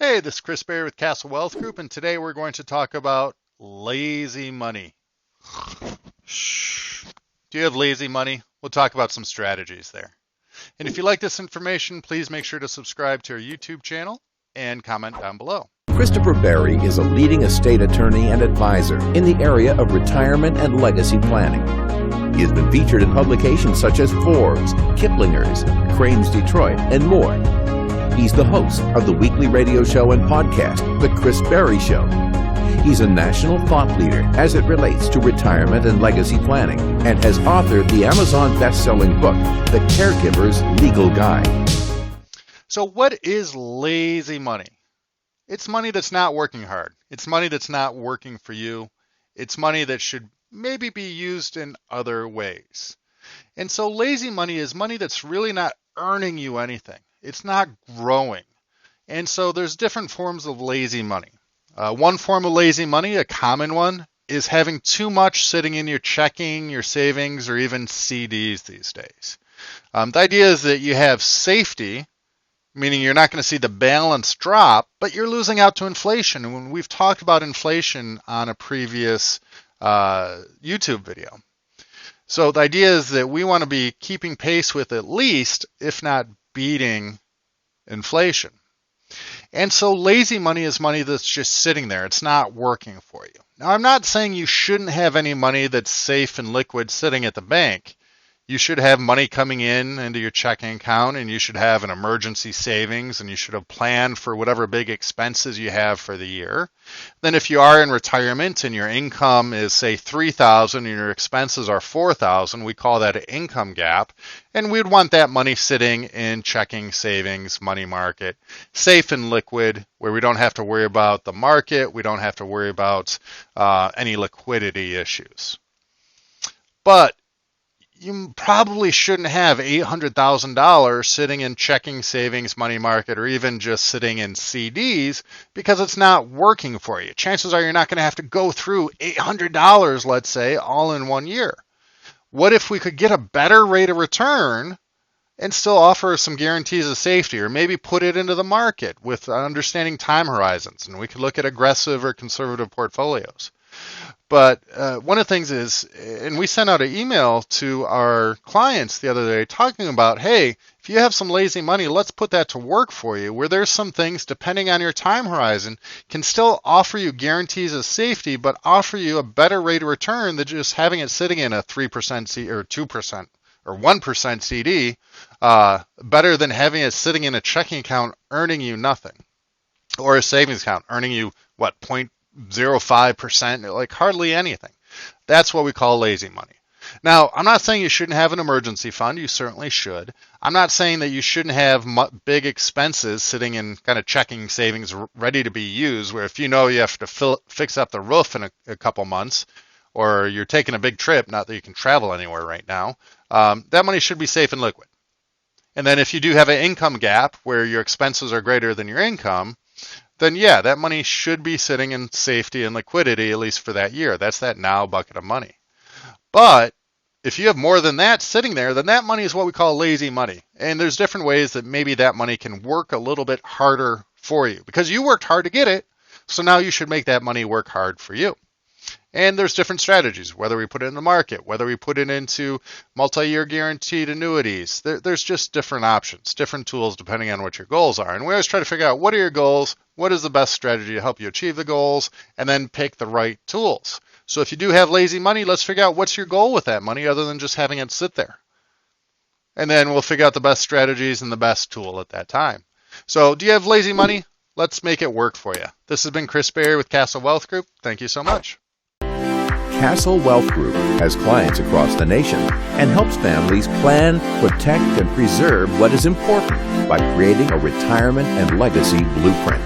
Hey, this is Chris Berry with Castle Wealth Group, and today we're going to talk about lazy money. Shh. Do you have lazy money? We'll talk about some strategies there. And if you like this information, please make sure to subscribe to our YouTube channel and comment down below. Christopher Berry is a leading estate attorney and advisor in the area of retirement and legacy planning. He has been featured in publications such as Forbes, Kiplinger's, Crain's Detroit, and more. He's the host of the weekly radio show and podcast, The Chris Berry Show. He's a national thought leader as it relates to retirement and legacy planning, and has authored the Amazon best-selling book, The Caregiver's Legal Guide. So what is lazy money? It's money that's not working hard. It's money that's not working for you. It's money that should maybe be used in other ways. And so lazy money is money that's really not earning you anything. It's not growing. And so there's different forms of lazy money. One form of lazy money, a common one, is having too much sitting in your checking, your savings, or even CDs these days. The idea is that you have safety, meaning you're not going to see the balance drop, but you're losing out to inflation. And when we've talked about inflation on a previous YouTube video. So the idea is that we want to be keeping pace with at least, if not beating inflation. And so lazy money is money that's just sitting there. It's not working for you. Now, I'm not saying you shouldn't have any money that's safe and liquid sitting at the bank. You should have money coming in into your checking account, and you should have an emergency savings, and you should have planned for whatever big expenses you have for the year. Then if you are in retirement and your income is, say, $3,000 and your expenses are $4,000, we call that an income gap, and we'd want that money sitting in checking, savings, money market, safe and liquid, where we don't have to worry about the market, we don't have to worry about any liquidity issues. But you probably shouldn't have $800,000 sitting in checking, savings, money market, or even just sitting in CDs because it's not working for you. Chances are you're not going to have to go through $800, let's say, all in 1 year. What if we could get a better rate of return and still offer some guarantees of safety, or maybe put it into the market with understanding time horizons, and we could look at aggressive or conservative portfolios. But one of the things is, and we sent out an email to our clients the other day talking about, hey, if you have some lazy money, let's put that to work for you, where there's some things, depending on your time horizon, can still offer you guarantees of safety, but offer you a better rate of return than just having it sitting in a 3% C or 2% or 1% CD, better than having it sitting in a checking account earning you nothing, or a savings account earning you, 0.05%, like hardly anything. That's what we call lazy money. Now, I'm not saying you shouldn't have an emergency fund. You certainly should. I'm not saying that you shouldn't have big expenses sitting in kind of checking, savings, ready to be used, where if you know you have to fix up the roof in a couple months, or you're taking a big trip, not that you can travel anywhere right now, that money should be safe and liquid. And then if you do have an income gap where your expenses are greater than your income, then yeah, that money should be sitting in safety and liquidity, at least for that year. That's that now bucket of money. But if you have more than that sitting there, then that money is what we call lazy money. And there's different ways that maybe that money can work a little bit harder for you, because you worked hard to get it. So now you should make that money work hard for you. And there's different strategies, whether we put it in the market, whether we put it into multi-year guaranteed annuities. There's just different options, different tools depending on what your goals are. And we always try to figure out, what are your goals? What is the best strategy to help you achieve the goals? And then pick the right tools. So if you do have lazy money, let's figure out what's your goal with that money other than just having it sit there. And then we'll figure out the best strategies and the best tool at that time. So do you have lazy money? Let's make it work for you. This has been Chris Berry with Castle Wealth Group. Thank you so much. Castle Wealth Group has clients across the nation and helps families plan, protect, and preserve what is important by creating a retirement and legacy blueprint.